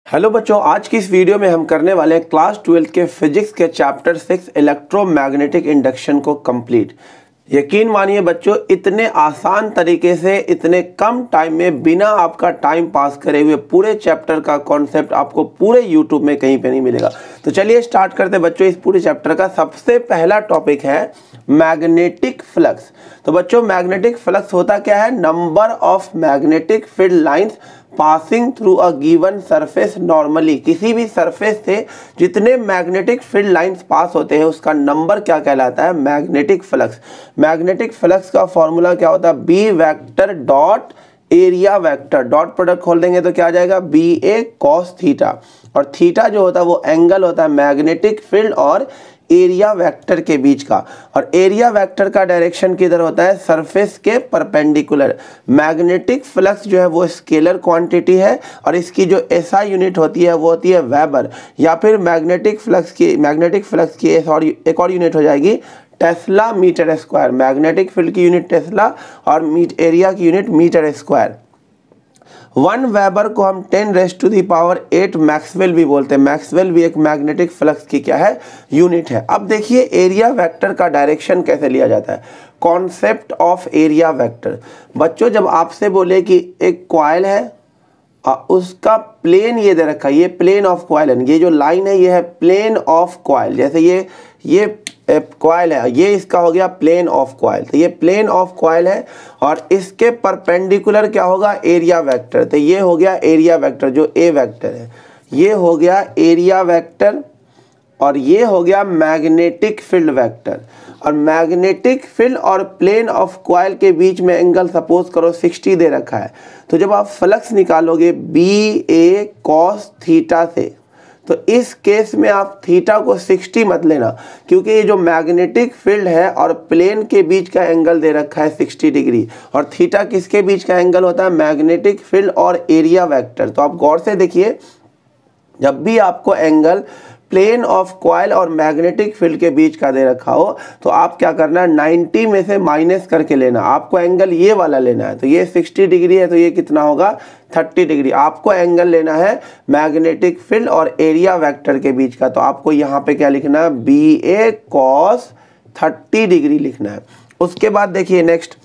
Hello बच्चों, आज की इस वीडियो में हम करने वाले हैं क्लास 12 के फिजिक्स के चैप्टर 6 इलेक्ट्रोमैग्नेटिक इंडक्शन को कंप्लीट। यकीन मानिए बच्चों, इतने आसान तरीके से इतने कम टाइम में बिना आपका टाइम पास करे हुए पूरे चैप्टर का कॉन्सेप्ट आपको पूरे यूट्यूब में कहीं पे नहीं मिलेगा। तो चलिए स्टार्ट करते हैं बच्चों। इस पूरे चैप्टर का सबसे पहला टॉपिक है मैग्नेटिक फ्लक्स। तो बच्चों, मैग्नेटिक फ्लक्स होता क्या है? Number of magnetic field lines passing through a given surface normally. किसी भी सरफेस से जितने मैग्नेटिक फील्ड लाइंस पास होते हैं उसका नंबर क्या कहलाता है? Magnetic flux. मैग्नेटिक फ्लक्स का फॉर्मूला क्या होता है? B vector dot area vector. Dot product खोल देंगे तो क्या आ जाएगा? B A cos theta. और थीटा जो होता है वो एंगल होता है मैग्नेटिक फील्ड और एरिया वेक्टर के बीच का। और एरिया वेक्टर का डायरेक्शन किधर होता है? सरफेस के परपेंडिकुलर। मैग्नेटिक फ्लक्स जो है वो स्केलर क्वांटिटी है और इसकी जो एसआई यूनिट होती है वो होती है वेबर, या फिर मैग्नेटिक फ्लक्स की एक और यूनिट हो जाएगी tesla metre square. Magnetic field की यूनिट टेस्ला और एरिया की यूनिट मीटर स्क्वायर। 1 वेबर को हम 10⁸ मैक्सवेल भी बोलते हैं। मैक्सवेल भी एक मैग्नेटिक फ्लक्स की क्या है? यूनिट है। अब देखिए एरिया वेक्टर का डायरेक्शन कैसे लिया जाता है। Concept of area vector. बच्चों, जब आपसे बोले कि एक कॉइल है उसका प्लेन ये दे रखा है, ये प्लेन ऑफ कॉइल है, ये जो लाइन है ये है प्लेन ऑफ कॉइल। जैसे ये कॉइल है, ये इसका हो गया प्लेन ऑफ कॉइल। तो ये प्लेन ऑफ कॉइल है और इसके परपेंडिकुलर क्या होगा? Area vector. तो ये हो गया एरिया वेक्टर जो ए वेक्टर है, ये हो गया एरिया वेक्टर और ये हो गया मैग्नेटिक फील्ड वेक्टर। और मैग्नेटिक फील्ड और प्लेन ऑफ कॉइल के बीच में एंगल सपोज करो 60 दे रखा है। तो जब आप फ्लक्स निकालोगे बी ए कॉस थीटा से, तो इस केस में आप थीटा को 60 मत लेना, क्योंकि ये जो मैग्नेटिक फील्ड है और प्लेन के बीच का एंगल दे रखा है 60 डिग्री। और थीटा किसके बीच का एंगल होता है? मैग्नेटिक फील्ड और एरिया वेक्टर। तो आप गौर से देखिए, जब भी आपको एंगल प्लेन ऑफ कॉइल और मैग्नेटिक फील्ड के बीच का दे रखा हो तो आप क्या करना है? 90 में से माइनस करके लेना। आपको एंगल ये वाला लेना है, तो ये 60 डिग्री है तो ये कितना होगा? 30 डिग्री। आपको एंगल लेना है मैग्नेटिक फील्ड और एरिया वेक्टर के बीच का, तो आपको यहाँ पे क्या लिखना है? बी ए कॉस 30 डिग्री लिखना है। उसके बाद देखिए नेक्स्ट,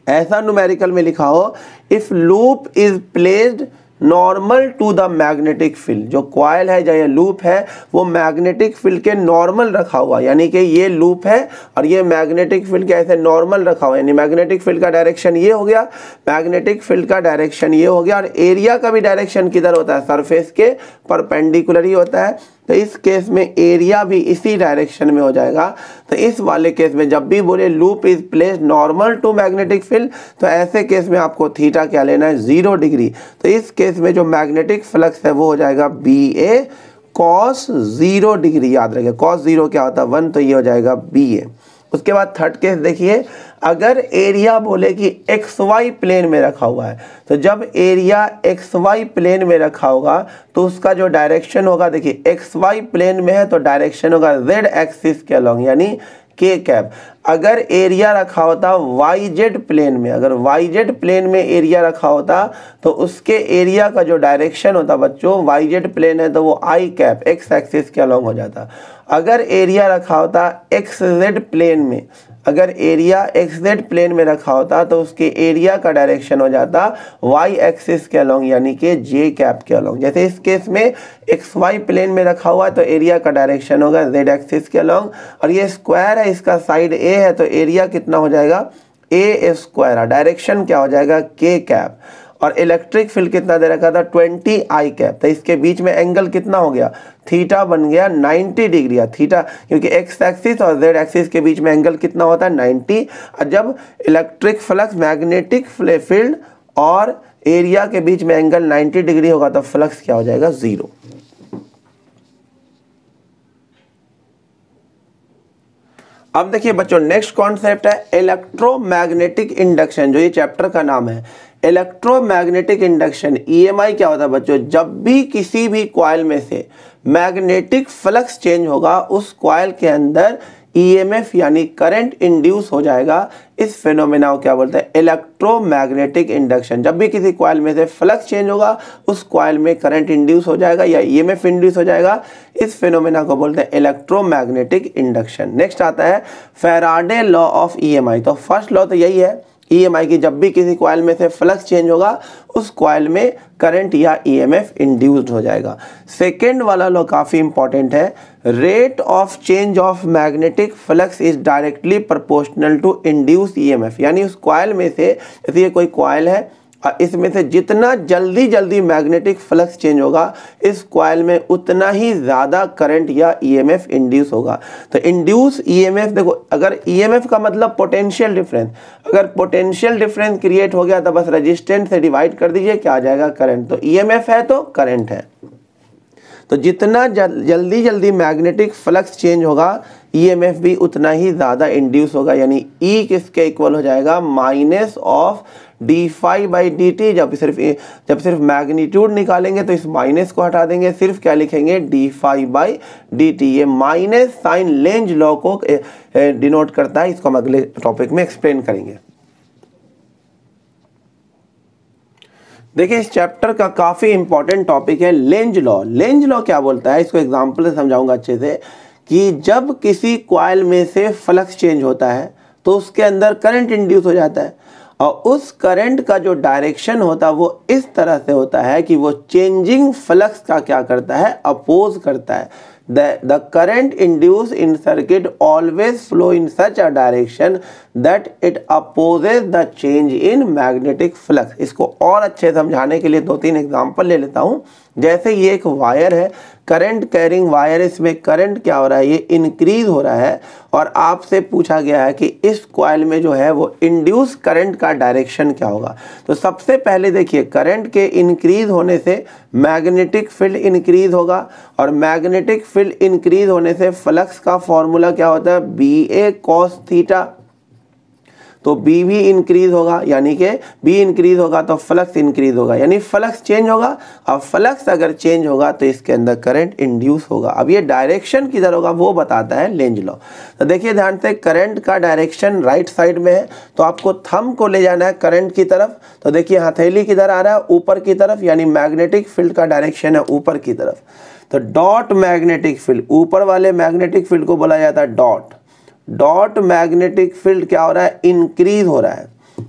ऐसा न्यूमेरिकल में लिखा हो if loop is placed normal to the magnetic field. जो कॉइल है या ये लूप है वो मैग्नेटिक फील्ड के नॉर्मल रखा हुआ, यानी कि ये लूप है और ये मैग्नेटिक फील्ड के ऐसे नॉर्मल रखा हुआ, यानी मैग्नेटिक फील्ड का डायरेक्शन ये हो गया, मैग्नेटिक फील्ड का डायरेक्शन ये हो गया, और एरिया का भी डायरेक्शन किधर होता है? सरफेस के परपेंडिकुलर ही होता है। तो इस केस में एरिया भी इसी डायरेक्शन में हो जाएगा। तो इस वाले केस में जब भी बोले loop is placed normal to magnetic field, तो ऐसे केस में आपको थीटा क्या लेना है? 0 डिग्री। तो इस केस में जो मैग्नेटिक फ्लक्स है वो हो जाएगा बी ए कॉस 0 डिग्री। याद रखिए कॉस 0 क्या होता है? 1, तो ये हो जाएगा बी ए। उसके बाद थर्ड केस देखिए, अगर एरिया बोले कि एक्स वाई प्लेन में रखा हुआ है, तो जब एरिया एक्स वाई प्लेन में रखा होगा तो उसका जो डायरेक्शन होगा, देखिए एक्स वाई प्लेन में है तो डायरेक्शन होगा जेड एक्सिस के अलॉन्ग, यानी के कैप। अगर एरिया रखा होता वाई जेड प्लेन में, अगर वाई जेड प्लेन में एरिया रखा होता तो उसके एरिया का जो डायरेक्शन होता बच्चों, वाई जेड प्लेन है तो वो आई कैप एक्स एक्सिस के अलॉन्ग हो जाता। अगर एरिया रखा होता एक्स जेड प्लेन में, अगर एरिया एक्स जेड प्लेन में रखा होता तो उसके एरिया का डायरेक्शन हो जाता वाई एक्सिस के अलॉन्ग, यानी कि जे कैप के अलॉन्ग। जैसे इस केस में एक्स वाई प्लेन में रखा हुआ है तो एरिया का डायरेक्शन होगा जेड एक्सिस के अलॉन्ग, और ये स्क्वायर है, इसका साइड ए है तो एरिया कितना हो जाएगा? ए स्क्वायर। डायरेक्शन क्या हो जाएगा? के कैप। और इलेक्ट्रिक फील्ड कितना दे रखा था? 20 आई कैप। तो इसके बीच में एंगल कितना हो गया? थीटा बन गया 90 डिग्री। थीटा क्योंकि एक्स एक्सिस और जेड एक्सिस के बीच में एंगल कितना होता है? 90। और जब इलेक्ट्रिक फ्लक्स मैग्नेटिक फील्ड और एरिया के बीच में एंगल 90 डिग्री होगा तो फ्लक्स क्या हो जाएगा? 0। अब देखिए बच्चों, नेक्स्ट कॉन्सेप्ट है इलेक्ट्रोमैग्नेटिक इंडक्शन, जो ये चैप्टर का नाम है। इलेक्ट्रोमैग्नेटिक इंडक्शन ईएमआई क्या होता है बच्चों? जब भी किसी भी कॉइल में से मैग्नेटिक फ्लक्स चेंज होगा उस कॉइल के अंदर ईएमएफ यानी करंट इंड्यूस हो जाएगा। इस फिनोमेना को क्या बोलते हैं? Electromagnetic induction. जब भी किसी कॉइल में से फ्लक्स चेंज होगा उस कॉइल में करंट इंड्यूस हो जाएगा या ईएमएफ इंड्यूस हो जाएगा। इस फिनोमेना को बोलते हैं इलेक्ट्रोमैग्नेटिक इंडक्शन। नेक्स्ट आता है फैराडे लॉ ऑफ ईएमआई। तो फर्स्ट लॉ तो यही है ईएमआई की, जब भी किसी कॉइल में से फ्लक्स चेंज होगा उस कॉइल में करंट या ईएमएफ इंड्यूस्ड हो जाएगा। सेकेंड वाला लॉ काफ़ी इंपॉर्टेंट है, rate of change of magnetic flux is directly proportional to induce EMF. यानी उस कॉइल में से, जैसे ये कोई कॉइल है, इसमें से जितना जल्दी मैग्नेटिक फ्लक्स चेंज होगा इस कॉइल में उतना ही ज़्यादा करंट या ईएमएफ इंड्यूस होगा। तो इंड्यूस ईएमएफ, देखो अगर ईएमएफ का मतलब पोटेंशियल डिफरेंस, अगर पोटेंशियल डिफरेंस क्रिएट हो गया तो बस रेजिस्टेंस से डिवाइड कर दीजिए, क्या आ जाएगा? करंट। तो ईएमएफ है तो करंट है। तो जितना जल्दी मैग्नेटिक फ्लक्स चेंज होगा ईएमएफ भी उतना ही ज़्यादा इंड्यूस होगा। यानी ई किसके इक्वल हो जाएगा? Minus of d phi by d t. जब सिर्फ मैग्नीट्यूड निकालेंगे तो इस माइनस को हटा देंगे, सिर्फ क्या लिखेंगे? D phi by d t. ये माइनस साइन लेंज लॉ को डिनोट करता है। इसको हम अगले टॉपिक में एक्सप्लेन करेंगे। देखिए इस चैप्टर का काफ़ी इंपॉर्टेंट टॉपिक है लेंज लॉ। लेंज लॉ क्या बोलता है, इसको एग्जाम्पल से समझाऊंगा अच्छे से, कि जब किसी कॉइल में से फ्लक्स चेंज होता है तो उसके अंदर करंट इंड्यूस हो जाता है और उस करंट का जो डायरेक्शन होता है वो इस तरह से होता है कि वो चेंजिंग फ्लक्स का क्या करता है? अपोज करता है। The current induced in circuit always flow in such a direction that it opposes the change in magnetic flux। इसको और अच्छे समझाने के लिए 2-3 एग्जाम्पल ले लेता हूँ। जैसे ये एक वायर है, करंट कैरिंग वायर, इसमें करंट क्या हो रहा है? ये इंक्रीज हो रहा है और आपसे पूछा गया है कि इस कॉइल में जो है वो इंड्यूस करंट का डायरेक्शन क्या होगा। तो सबसे पहले देखिए करंट के इंक्रीज होने से मैग्नेटिक फील्ड इंक्रीज होगा और मैग्नेटिक फील्ड इंक्रीज होने से फ्लक्स का फॉर्मूला क्या होता है? B A cos theta. तो बी भी इंक्रीज होगा, यानी कि बी इंक्रीज होगा तो फ्लक्स इंक्रीज होगा, यानी फ्लक्स चेंज होगा। अब फ्लक्स अगर चेंज होगा तो इसके अंदर करंट इंड्यूस होगा। अब ये डायरेक्शन किधर होगा वो बताता है लेंज लॉ। तो देखिए ध्यान से, करंट का डायरेक्शन राइट साइड में है तो आपको थंब को ले जाना है करंट की तरफ। तो देखिए हथेली किधर आ रहा है? ऊपर की तरफ, यानी मैग्नेटिक फील्ड का डायरेक्शन है ऊपर की तरफ। तो डॉट मैग्नेटिक फील्ड, ऊपर वाले मैग्नेटिक फील्ड को बोला जाता है डॉट। डॉट मैग्नेटिक फील्ड क्या हो रहा है? इंक्रीज हो रहा है।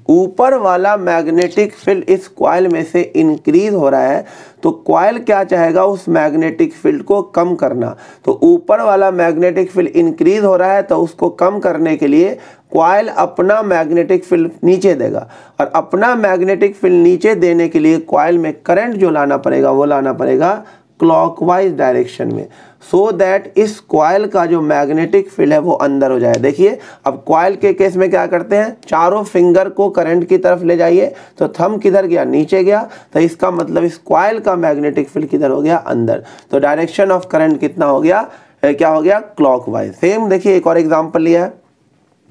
ऊपर वाला मैग्नेटिक फील्ड इस कॉइल में से इंक्रीज हो रहा है तो कॉइल क्या चाहेगा? उस मैग्नेटिक फील्ड को कम करना। तो ऊपर वाला मैग्नेटिक फील्ड इंक्रीज हो रहा है तो उसको कम करने के लिए कॉइल अपना मैग्नेटिक फील्ड नीचे देगा और अपना मैग्नेटिक फील्ड नीचे देने के लिए कॉइल में करंट जो लाना पड़ेगा वो लाना पड़ेगा क्लॉकवाइज डायरेक्शन में, सो दैट इस कॉइल का जो मैग्नेटिक फील्ड है वो अंदर हो जाए। देखिए अब कॉइल के केस में क्या करते हैं? चारों फिंगर को करंट की तरफ ले जाइए, तो थंब किधर गया? नीचे गया। तो इसका मतलब इस कॉइल का मैग्नेटिक फील्ड किधर हो गया? अंदर। तो डायरेक्शन ऑफ करंट कितना हो गया? क्या हो गया? क्लॉकवाइज। सेम देखिए एक और एग्जाम्पल लिया है,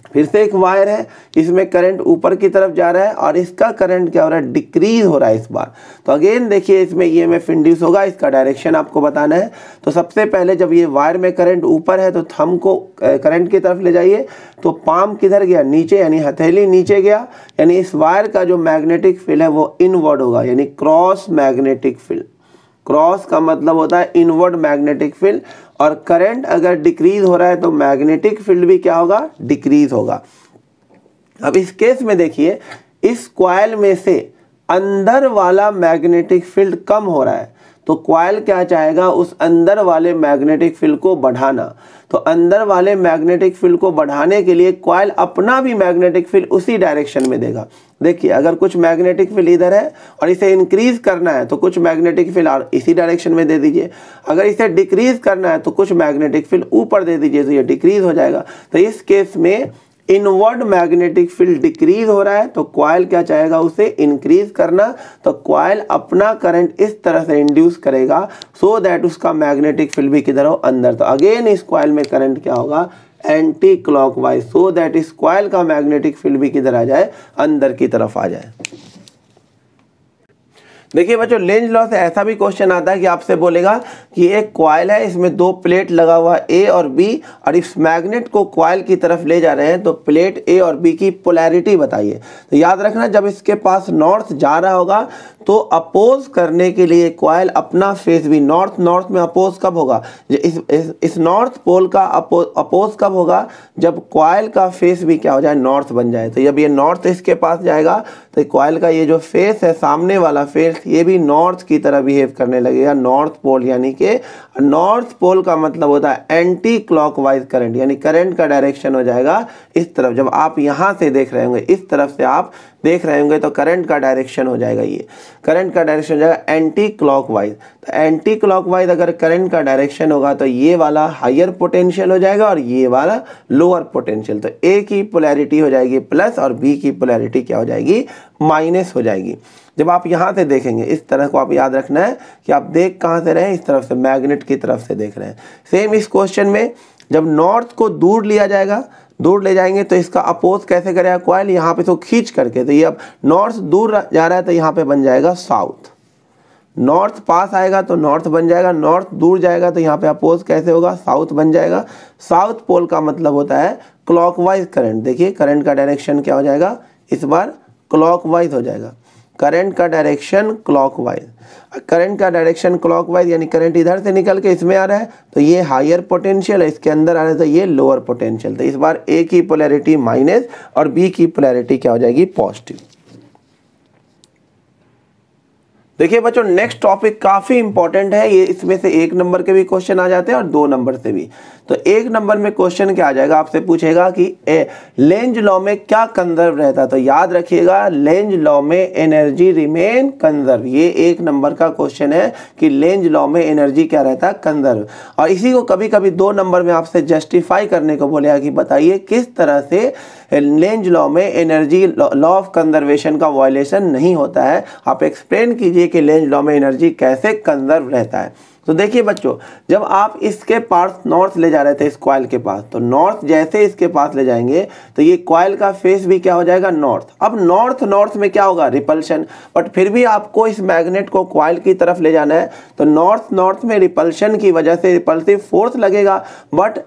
फिर से एक वायर है, इसमें करंट ऊपर की तरफ जा रहा है और इसका करंट क्या हो रहा है? डिक्रीज हो रहा है इस बार। तो अगेन देखिए इसमें ईएमएफ इंड्यूस होगा, इसका डायरेक्शन आपको बताना है। तो सबसे पहले जब ये वायर में करंट ऊपर है तो थंब को करंट की तरफ ले जाइए, तो पाम किधर गया? नीचे, यानी हथेली नीचे गया, यानी इस वायर का जो मैग्नेटिक फील्ड है वो इनवर्ड होगा, यानी क्रॉस मैग्नेटिक फील्ड। क्रॉस का मतलब होता है इनवर्ड मैग्नेटिक फील्ड। और करंट अगर डिक्रीज हो रहा है तो मैग्नेटिक फील्ड भी क्या होगा? डिक्रीज होगा। अब इस केस में देखिए इस कॉइल में से अंदर वाला मैग्नेटिक फील्ड कम हो रहा है तो कॉइल क्या चाहेगा? उस अंदर वाले मैग्नेटिक फील्ड को बढ़ाना। तो अंदर वाले मैग्नेटिक फील्ड को बढ़ाने के लिए कॉइल अपना भी मैग्नेटिक फील्ड उसी डायरेक्शन में देगा। देखिए अगर कुछ मैग्नेटिक फील्ड इधर है और इसे इंक्रीज करना है तो कुछ मैग्नेटिक फील्ड इसी डायरेक्शन में दे दीजिए। अगर इसे डिक्रीज करना है तो कुछ मैग्नेटिक फील्ड ऊपर दे दीजिए, तो ये डिक्रीज हो जाएगा। तो इस केस में इनवर्ड मैग्नेटिक फील्ड डिक्रीज हो रहा है तो कॉइल क्या चाहेगा? उसे इंक्रीज करना। तो कॉइल अपना करंट इस तरह से इंड्यूस करेगा सो दैट उसका मैग्नेटिक फील्ड भी किधर हो? अंदर। तो अगेन इस कॉइल में करंट क्या होगा? एंटी क्लॉकवाइज, सो दैट इस कॉइल का मैग्नेटिक फील्ड भी किधर आ जाए? अंदर की तरफ आ जाए। देखिए बच्चों, लेंज लॉ से ऐसा भी क्वेश्चन आता है कि आपसे बोलेगा कि एक कॉइल है, इसमें दो प्लेट लगा हुआ ए और बी, और इस मैग्नेट को कॉइल की तरफ ले जा रहे हैं, तो प्लेट ए और बी की पोलैरिटी बताइए। तो याद रखना, जब इसके पास नॉर्थ जा रहा होगा तो अपोज करने के लिए कॉइल अपना फेस भी नॉर्थ में अपोज कब होगा, इस नॉर्थ पोल का अपोज कब होगा, जब कॉइल का फेस भी क्या हो जाए, नॉर्थ बन जाए। तो जब ये नॉर्थ इसके पास जाएगा तो कॉइल का ये जो फेस है, सामने वाला फेस, ये भी नॉर्थ की तरह बिहेव करने लगेगा, नॉर्थ पोल। यानी कि नॉर्थ पोल का मतलब होता है एंटी क्लॉकवाइज करंट, यानी करंट का डायरेक्शन हो जाएगा इस तरफ। जब आप यहाँ से देख रहे होंगे, इस तरफ से आप देख रहे होंगे, तो करंट का डायरेक्शन हो जाएगा, ये करंट का डायरेक्शन हो जाएगा एंटी क्लॉकवाइज। तो एंटी क्लॉकवाइज अगर करंट का डायरेक्शन होगा तो ये वाला हायर पोटेंशियल हो जाएगा और ये वाला लोअर पोटेंशियल। तो ए की पोलैरिटी हो जाएगी प्लस और बी की पोलैरिटी क्या हो जाएगी, माइनस हो जाएगी। जब आप यहाँ से देखेंगे, इस तरह को आप याद रखना है कि आप देख कहाँ से रहे हैं, इस तरफ से, मैग्नेट की तरफ से देख रहे हैं। सेम इस क्वेश्चन में जब नॉर्थ को दूर लिया जाएगा, दूर ले जाएंगे तो इसका अपोज कैसे करेगा कॉइल, यहाँ पे तो खींच करके। तो ये अब नॉर्थ दूर जा रहा है तो यहाँ पे बन जाएगा साउथ, नॉर्थ पास आएगा तो नॉर्थ बन जाएगा, नॉर्थ दूर जाएगा तो यहाँ पे अपोज कैसे होगा, साउथ बन जाएगा। साउथ पोल का मतलब होता है क्लॉकवाइज करंट। देखिए करंट का डायरेक्शन क्या हो जाएगा, इस बार क्लॉकवाइज हो जाएगा, करंट का डायरेक्शन क्लॉकवाइज। करंट का डायरेक्शन क्लॉकवाइज यानी करंट इधर से निकल के इसमें आ रहा है, तो ये हायर पोटेंशियल है, इसके अंदर आ रहा है तो ये लोअर पोटेंशियल। तो इस बार ए की पोलैरिटी माइनस और बी की पोलैरिटी क्या हो जाएगी, पॉजिटिव। देखिए बच्चों, नेक्स्ट टॉपिक काफ़ी इंपॉर्टेंट है, ये इसमें से 1 नंबर के भी क्वेश्चन आ जाते हैं और 2 नंबर से भी। तो 1 नंबर में क्वेश्चन क्या आ जाएगा, आपसे पूछेगा कि लेंज लॉ में क्या कंजर्व रहता है। तो याद रखिएगा, लेंज लॉ में एनर्जी रिमेन कंजर्व। ये 1 नंबर का क्वेश्चन है कि लेंज लॉ में एनर्जी क्या रहता है, कंजर्व। और इसी को कभी कभी 2 नंबर में आपसे जस्टिफाई करने को बोलेगा कि बताइए किस तरह से लेंज लॉ में एनर्जी लॉ ऑफ कंजर्वेशन का वायलेशन नहीं होता है, आप एक्सप्लेन कीजिए कि लेंज लॉ में एनर्जी कैसे कंजर्व रहता है। तो देखिए बच्चों, जब आप इसके पास नॉर्थ ले जा रहे थे इस कॉइल के पास, तो नॉर्थ जैसे इसके पास ले जाएंगे तो ये कॉइल का फेस भी क्या हो जाएगा, नॉर्थ। अब नॉर्थ में क्या होगा, रिपल्शन, बट फिर भी आपको इस मैग्नेट को कॉइल की तरफ ले जाना है, तो नॉर्थ में रिपल्शन की वजह से रिपल्सिव फोर्स लगेगा। बट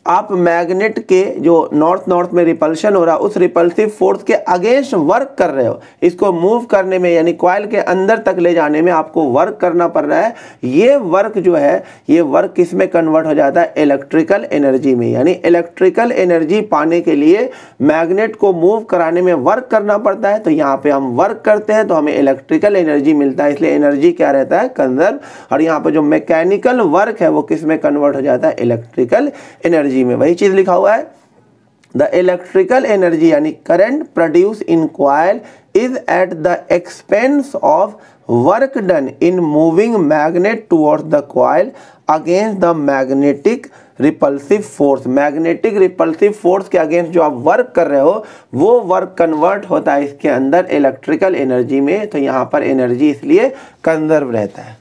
आप मैग्नेट के जो नॉर्थ में रिपल्शन हो रहा है, उस रिपल्सिव फोर्स के अगेंस्ट वर्क कर रहे हो। इसको मूव करने में यानी कॉइल के अंदर तक ले जाने में आपको वर्क करना पड़ रहा है। ये वर्क जो है, ये वर्क किस में कन्वर्ट हो जाता है, इलेक्ट्रिकल एनर्जी में। यानी इलेक्ट्रिकल एनर्जी पाने के लिए मैग्नेट को मूव कराने में वर्क करना पड़ता है। तो यहाँ पे हम वर्क करते हैं तो हमें इलेक्ट्रिकल एनर्जी मिलता है, इसलिए एनर्जी क्या रहता है, कंजर्व। और यहाँ पे जो मैकेनिकल वर्क है वो किस में कन्वर्ट हो जाता है, इलेक्ट्रिकल एनर्जी में। वही चीज लिखा हुआ है, द इलेक्ट्रिकल एनर्जी यानी current produce in coil is at the expense of work done in moving magnet towards the coil against the magnetic repulsive force. Magnetic repulsive force के अगेंस्ट जो आप वर्क कर रहे हो, वो वर्क कन्वर्ट होता है इसके अंदर इलेक्ट्रिकल एनर्जी में। तो यहाँ पर एनर्जी इसलिए कंजर्व रहता है।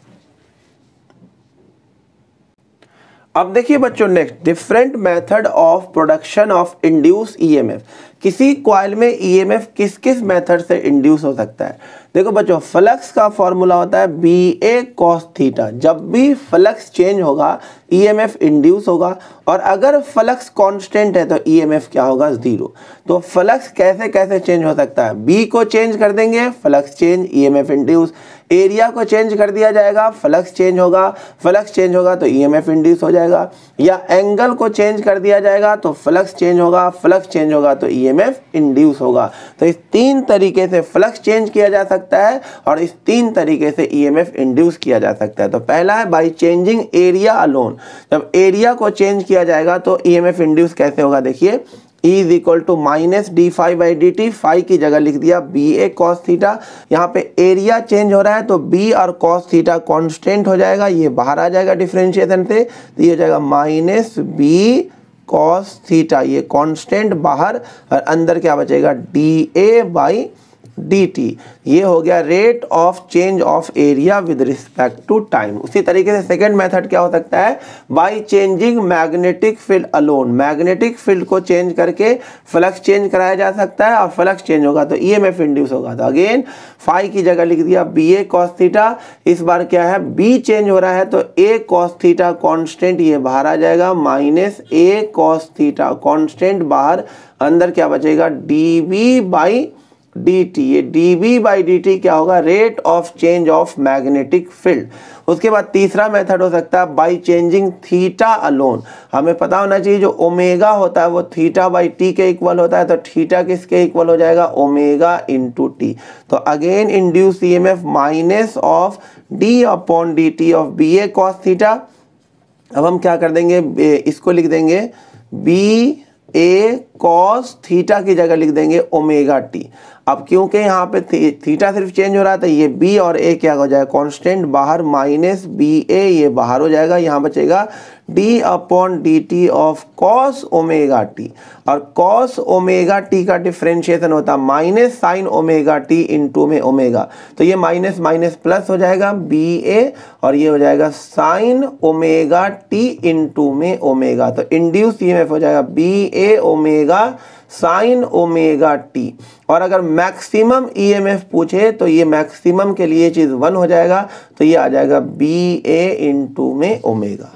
अब देखिए बच्चों, next different method of production of induce EMF. किसी कॉइल में ईएमएफ किस किस मेथड से इंड्यूस हो सकता है। देखो बच्चों, फ्लक्स का फॉर्मूला होता है BA cos थीटा। जब भी फ्लक्स चेंज होगा ईएमएफ इंड्यूस होगा, और अगर फ्लक्स कांस्टेंट है तो ईएमएफ क्या होगा, 0। तो फ्लक्स कैसे कैसे चेंज हो सकता है, B को चेंज कर देंगे, flux change, EMF induce. Area को चेंज कर दिया जाएगा, फ्लक्स चेंज होगा, फ्लक्स चेंज होगा तो ईएमएफ इंड्यूस हो जाएगा। या एंगल को चेंज कर दिया जाएगा तो फ्लक्स चेंज होगा, फ्लक्स चेंज होगा तो ईएमएफ इंड्यूस होगा। तो इस 3 तरीके से फ्लक्स चेंज किया जा सकता है और इस 3 तरीके से ईएमएफ इंड्यूस किया जा सकता है। तो पहला है बाय चेंजिंग एरिया अलोन। जब एरिया को चेंज किया जाएगा तो ईएमएफ इंड्यूस कैसे होगा, देखिए E is equal to minus d∅/dt, phi की जगह लिख दिया BA cos थीटा। यहाँ पे एरिया चेंज हो रहा है तो B और cos थीटा कांस्टेंट हो जाएगा, ये बाहर आ जाएगा डिफरेंशिएशन से, तो ये हो जाएगा माइनस B cos थीटा, ये कांस्टेंट बाहर, और अंदर क्या बचेगा DA/dt। dt, ये हो गया rate of change of area with respect to time. उसी तरीके से सेकंड मेथड क्या हो सकता है, by changing magnetic field alone, magnetic field को चेंज करके फ्लक्स चेंज कराया जा सकता है, और फ्लक्स चेंज होगा तो ईएमएफ इंड्यूस होगा। तो अगेन फाई की जगह लिख दिया BA cos थीटा, इस बार क्या है B चेंज हो रहा है तो A cos थीटा कांस्टेंट ये बाहर आ जाएगा, minus A cos theta constant बाहर, अंदर क्या बचेगा dB बाई dt, ये dB बाई dt क्या होगा, rate of change of magnetic field. उसके बाद तीसरा मेथड हो सकता है बाई चेंजिंग थीटा अलोन, हमें पता होना चाहिए जो ओमेगा होता है वो थीटा बाई टी के इक्वल होता है, तो थीटा किसके इक्वल हो जाएगा, ओमेगा इंटू टी। तो again induce EMF minus of D upon D T of BA cos theta. अब हम क्या कर देंगे, इसको लिख देंगे BA cos थीटा की जगह लिख देंगे ओमेगा टी। अब क्योंकि यहाँ पे थीटा सिर्फ चेंज हो रहा था, ये B और A क्या हो जाएगा कांस्टेंट बाहर, माइनस BA ये बाहर हो जाएगा, यहाँ बचेगा d upon dt of cos omega T, और cos ओमेगा टी का डिफ्रेंशिएशन होता है minus sine omega T into में ओमेगा, तो ये माइनस माइनस प्लस हो जाएगा BA, और ये हो जाएगा साइन ओमेगा टी इंटू में ओमेगा। तो इंड्यूस ईएमएफ हो जाएगा BA omega sine omega T. और अगर मैक्सिमम ईएमएफ पूछे तो ये मैक्सिमम के लिए चीज 1 हो जाएगा, तो ये आ जाएगा BA इंटू में ओमेगा।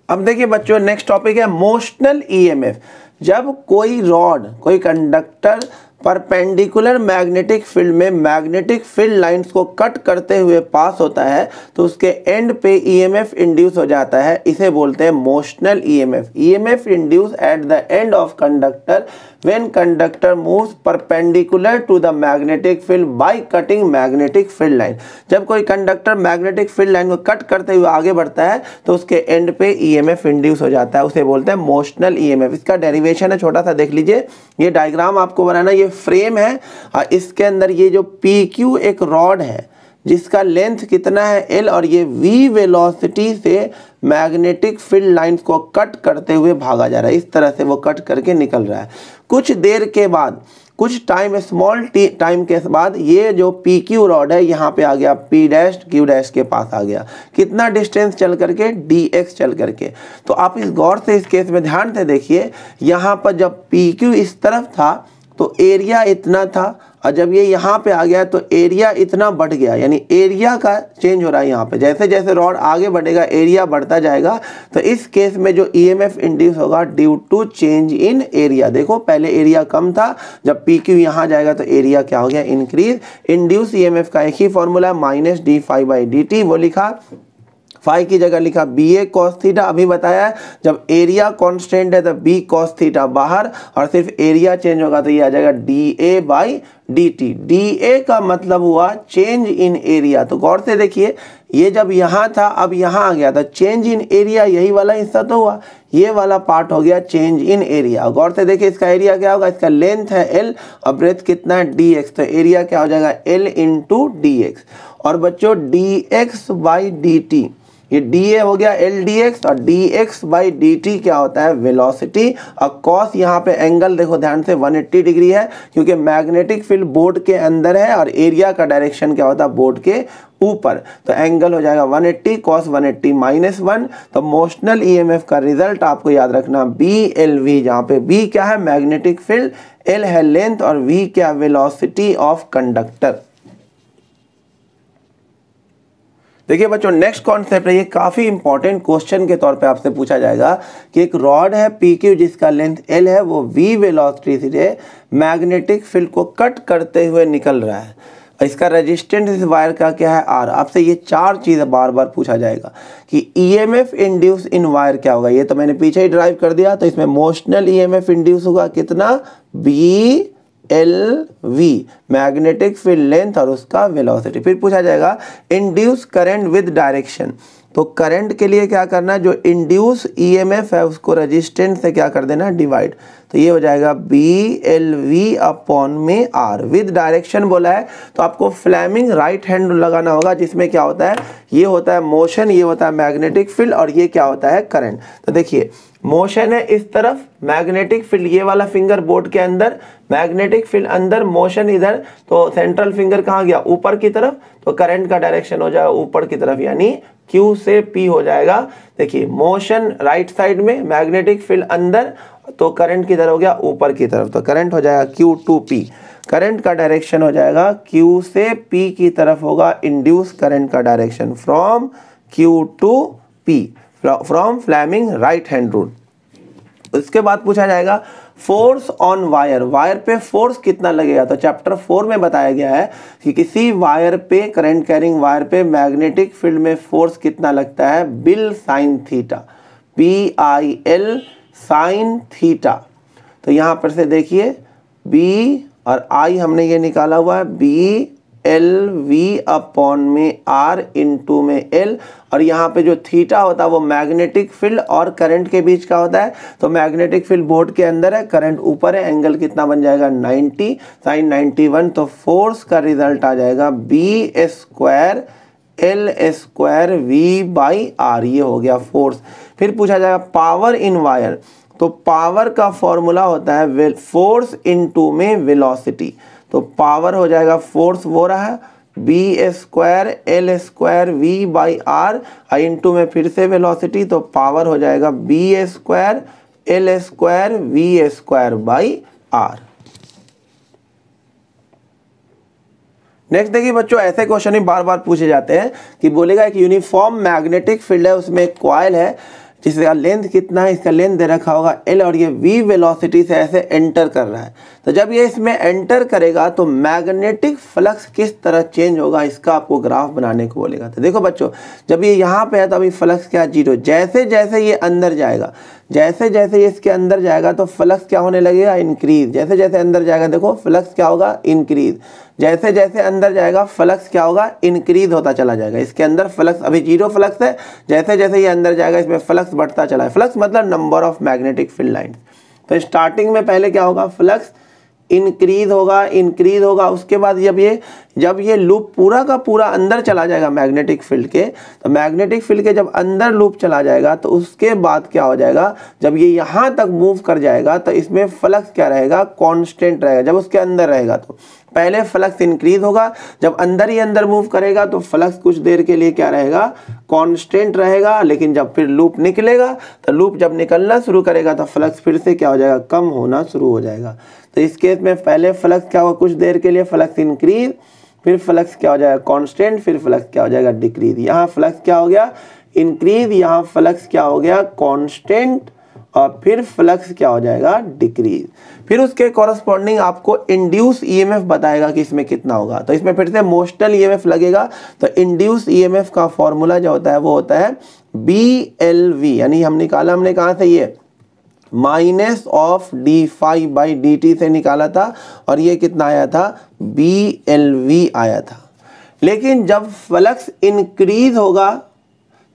अब देखिए बच्चों नेक्स्ट टॉपिक है मोशनल ईएमएफ। जब कोई रॉड, कोई कंडक्टर परपेंडिकुलर मैग्नेटिक फील्ड में मैग्नेटिक फील्ड लाइंस को कट करते हुए पास होता है तो उसके एंड पे ईएमएफ इंड्यूस हो जाता है, इसे बोलते हैं motional EMF. EMF induce at the end of conductor when conductor moves perpendicular to the magnetic field by cutting magnetic field line. जब कोई कंडक्टर मैग्नेटिक फील्ड लाइन को कट करते हुए आगे बढ़ता है तो उसके एंड पे ईएमएफ इंड्यूस हो जाता है, उसे बोलते हैं मोशनल ईएमएफ। इसका डेरिवेशन है छोटा सा, देख लीजिए। ये डायग्राम आपको बनाना, ये फ्रेम है और इसके अंदर ये जो PQ एक रॉड है जिसका लेंथ कितना है L, और ये V वेलोसिटी से मैग्नेटिक फील्ड लाइंस को कट करते हुए भागा जा रहा है, इस तरह से वो कट करके निकल रहा है। कुछ देर के बाद, कुछ टाइम, स्मॉल टाइम के बाद ये जो PQ रॉड है यहाँ पे आ गया P डैश Q डैश के पास आ गया, कितना डिस्टेंस चल करके, dx चल करके। तो आप इस गौर से इस केस में ध्यान से देखिए, यहाँ पर जब PQ इस तरफ था तो एरिया इतना था, और जब ये यहाँ पे आ गया तो एरिया इतना बढ़ गया, यानी एरिया का चेंज हो रहा है यहाँ पे। जैसे जैसे रॉड आगे बढ़ेगा एरिया बढ़ता जाएगा, तो इस केस में जो ईएमएफ इंड्यूस होगा due to change in area. देखो पहले एरिया कम था, जब PQ यहाँ जाएगा तो एरिया क्या हो गया, इंक्रीज। इंड्यूस ईएमएफ का एक ही formula minus d phi by d t, वो लिखा। फाई की जगह लिखा BA cos थीटा, अभी बताया है जब एरिया कांस्टेंट है तो B cos थीटा बाहर, और सिर्फ एरिया चेंज होगा तो ये आ जाएगा DA बाई dt। DA का मतलब हुआ चेंज इन एरिया। तो गौर से देखिए, ये जब यहाँ था अब यहाँ आ गया था, चेंज इन एरिया यही वाला हिस्सा तो हुआ, ये वाला पार्ट हो गया चेंज इन एरिया। गौर से देखिए इसका एरिया क्या होगा, इसका लेंथ है L और ब्रेथ कितना है dx, तो एरिया क्या हो जाएगा L इंटू dx। और बच्चों dx बाई dt, ये dA हो गया LdX, और dx बाई dt क्या होता है, वेलोसिटी। और cos यहाँ पे एंगल देखो ध्यान से 180 डिग्री है, क्योंकि मैग्नेटिक फील्ड बोर्ड के अंदर है और एरिया का डायरेक्शन क्या होता है, बोर्ड के ऊपर। तो एंगल हो जाएगा 180, cos 180 माइनस 1। तो मोशनल ईएमएफ का रिजल्ट आपको याद रखना BLV, जहाँ पे B क्या है मैग्नेटिक फील्ड, L है लेंथ, और V क्या वेलोसिटी ऑफ कंडक्टर। देखिए बच्चों नेक्स्ट कॉन्सेप्ट है, ये काफी इंपॉर्टेंट क्वेश्चन के तौर पे आपसे पूछा जाएगा कि एक रॉड है PQ जिसका लेंथ L है, वो V वेलोसिटी से मैग्नेटिक फील्ड को कट करते हुए निकल रहा है, इसका रेजिस्टेंस इस वायर का क्या है R। आपसे ये चार चीज़ें बार बार पूछा जाएगा कि ईएमएफ इंड्यूस इन वायर क्या होगा, ये तो मैंने पीछे ही ड्राइव कर दिया। तो इसमें मोशनल ईएमएफ इंड्यूस होगा कितना, BLV मैग्नेटिक फील्ड लेंथ और उसका वेलोसिटी। फिर पूछा जाएगा इंड्यूस करंट विद डायरेक्शन, तो करंट के लिए क्या करना है, जो इंड्यूस ईएमएफ है उसको रेजिस्टेंस से क्या कर देना, डिवाइड। तो ये हो जाएगा BLV अपॉन में R। विद डायरेक्शन बोला है तो आपको फ्लेमिंग राइट हैंड लगाना होगा, जिसमें क्या होता है, ये होता है मोशन, ये होता है मैग्नेटिक फील्ड और ये क्या होता है, करंट। तो देखिए मोशन है इस तरफ, मैग्नेटिक फील्ड ये वाला फिंगर बोर्ड के अंदर, मैग्नेटिक फील्ड अंदर, मोशन इधर, तो सेंट्रल फिंगर कहाँ गया, ऊपर की तरफ, तो करंट का डायरेक्शन हो जाएगा ऊपर की तरफ, यानी Q से P हो जाएगा। देखिए मोशन राइट साइड में, मैग्नेटिक फील्ड अंदर, तो करंट किधर हो गया, ऊपर की तरफ, तो करंट हो जाएगा Q to P। करंट का डायरेक्शन हो जाएगा Q से P की तरफ होगा इंड्यूस करंट का direction, from Q to P, from Fleming right hand rule. उसके बाद पूछा जाएगा फोर्स ऑन वायर, वायर पे फोर्स कितना लगेगा। तो चैप्टर 4 में बताया गया है कि किसी वायर पे, करंट कैरिंग वायर पे मैग्नेटिक फील्ड में फोर्स कितना लगता है, bill sine theta, BIL sine theta. तो यहाँ पर से देखिए B और I हमने ये निकाला हुआ है, BLV अपॉन में R इंटू में L, और यहाँ पे जो थीटा होता है वो मैग्नेटिक फील्ड और करंट के बीच का होता है। तो मैग्नेटिक फील्ड बोर्ड के अंदर है, करंट ऊपर है, एंगल कितना बन जाएगा 90 साइन 91। तो फोर्स का रिजल्ट आ जाएगा B square L square V/R, ये हो गया फोर्स। फिर पूछा जाएगा पावर इन वायर, तो पावर का फॉर्मूला होता है फोर्स इनटू में वेलोसिटी। तो पावर हो जाएगा, फोर्स वो रहा B square L square V/R, into में फिर से वेलोसिटी, तो पावर हो जाएगा B स्क्वायर L स्क्वायर V स्क्वायर/R। नेक्स्ट देखिए बच्चों, ऐसे क्वेश्चन ही बार बार पूछे जाते हैं कि बोलेगा एक यूनिफॉर्म मैग्नेटिक फील्ड है, उसमें एक कॉइल है जिसका लेंथ कितना है, इसका लेंथ दे रखा होगा L, और ये V वेलोसिटी से ऐसे एंटर कर रहा है। तो जब ये इसमें एंटर करेगा तो मैग्नेटिक फ्लक्स किस तरह चेंज होगा, इसका आपको ग्राफ बनाने को बोलेगा। तो देखो बच्चों, जब ये यहाँ पे है तो अभी फ्लक्स क्या, जीरो। जैसे जैसे ये अंदर जाएगा, जैसे जैसे ये इसके अंदर जाएगा तो फ्लक्स क्या होने लगेगा, इंक्रीज। जैसे जैसे अंदर जाएगा देखो फ्लक्स क्या होगा, इंक्रीज। जैसे जैसे अंदर जाएगा फ्लक्स क्या होगा, इंक्रीज होता चला जाएगा। इसके अंदर फ्लक्स अभी जीरो फ्लक्स है, जैसे जैसे ये अंदर जाएगा इसमें फ्लक्स बढ़ता चला है। फ्लक्स मतलब number of magnetic field lines. तो स्टार्टिंग में पहले क्या होगा, फ्लक्स इंक्रीज होगा, इंक्रीज होगा। उसके बाद जब ये लूप पूरा का पूरा अंदर चला जाएगा मैग्नेटिक फील्ड के, तो मैग्नेटिक फील्ड के जब अंदर लूप चला जाएगा तो उसके बाद क्या हो जाएगा, जब ये यहाँ तक मूव कर जाएगा तो इसमें फ्लक्स क्या रहेगा, कांस्टेंट रहेगा। जब उसके अंदर रहेगा तो पहले फ्लक्स इंक्रीज होगा, जब अंदर ही अंदर मूव करेगा तो फ्लक्स कुछ देर के लिए क्या रहेगा, कांस्टेंट रहेगा। लेकिन जब फिर लूप निकलेगा तो लूप जब निकलना शुरू करेगा तो फ्लक्स फिर से क्या हो जाएगा, कम होना शुरू हो जाएगा। तो इस केस में पहले फ्लक्स क्या होगा, कुछ देर के लिए फ्लक्स इंक्रीज, फिर फ्लक्स क्या हो जाएगा, कांस्टेंट, फिर फ्लक्स क्या हो जाएगा, डिक्रीज। यहाँ फ्लक्स क्या हो गया, इंक्रीज, यहाँ फ्लक्स क्या हो गया, कांस्टेंट, और फिर फ्लक्स क्या हो जाएगा, डिक्रीज। फिर उसके कॉरस्पॉन्डिंग आपको इंड्यूस ईएमएफ बताएगा कि इसमें कितना होगा। तो इसमें फिर से मोशनल ईएमएफ लगेगा। तो इंड्यूस ईएमएफ का फॉर्मूला जो होता है वो होता है BLV, यानी हमने कहाँ से, ये माइनस ऑफ d∅/dt से निकाला था, और ये कितना आया था, BLV आया था। लेकिन जब फ्लक्स इंक्रीज होगा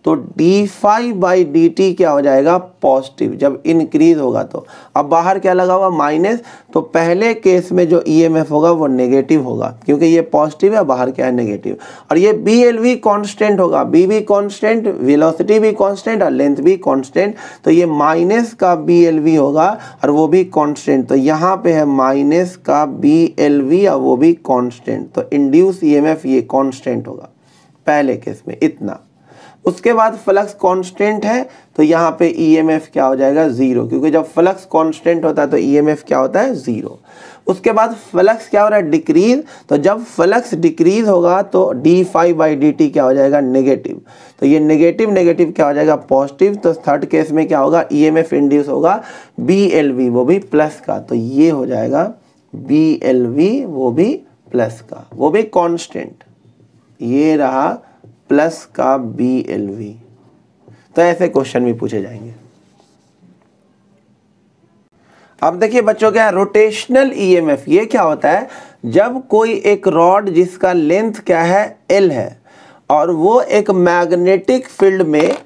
तो d∅/dt क्या हो जाएगा, पॉजिटिव। जब इंक्रीज होगा तो अब बाहर क्या लगा हुआ, माइनस, तो पहले केस में जो ईएमएफ होगा वो नेगेटिव होगा, क्योंकि ये पॉजिटिव है, बाहर क्या है, नेगेटिव। और ये BLV कांस्टेंट होगा, B भी कांस्टेंट, वेलोसिटी भी कांस्टेंट और लेंथ भी कांस्टेंट। तो ये माइनस का BLV होगा और वो भी कांस्टेंट। तो यहाँ पे है माइनस का BLV और वो भी कांस्टेंट। तो इंड्यूस ईएमएफ ये कांस्टेंट होगा पहले केस में, इतना। उसके बाद फ्लक्स कांस्टेंट है तो यहाँ पे ईएमएफ क्या हो जाएगा, जीरो, क्योंकि जब फ्लक्स कांस्टेंट होता है तो ईएमएफ क्या होता है, जीरो। उसके बाद फ्लक्स क्या हो रहा है, डिक्रीज। तो जब फ्लक्स डिक्रीज होगा तो d∅/dt क्या हो जाएगा, नेगेटिव। तो ये नेगेटिव नेगेटिव क्या हो जाएगा, पॉजिटिव। तो थर्ड केस में क्या होगा, ईएमएफ इंड्यूस होगा BLV, वो भी प्लस का। तो ये हो जाएगा BLV, वो भी प्लस का, वो भी कांस्टेंट। ये रहा प्लस का BLV। तो ऐसे क्वेश्चन भी पूछे जाएंगे। अब देखिए बच्चों, क्या है रोटेशनल ईएमएफ। ये क्या होता है, जब कोई एक रॉड जिसका लेंथ क्या है, L है, और वो एक मैग्नेटिक फील्ड में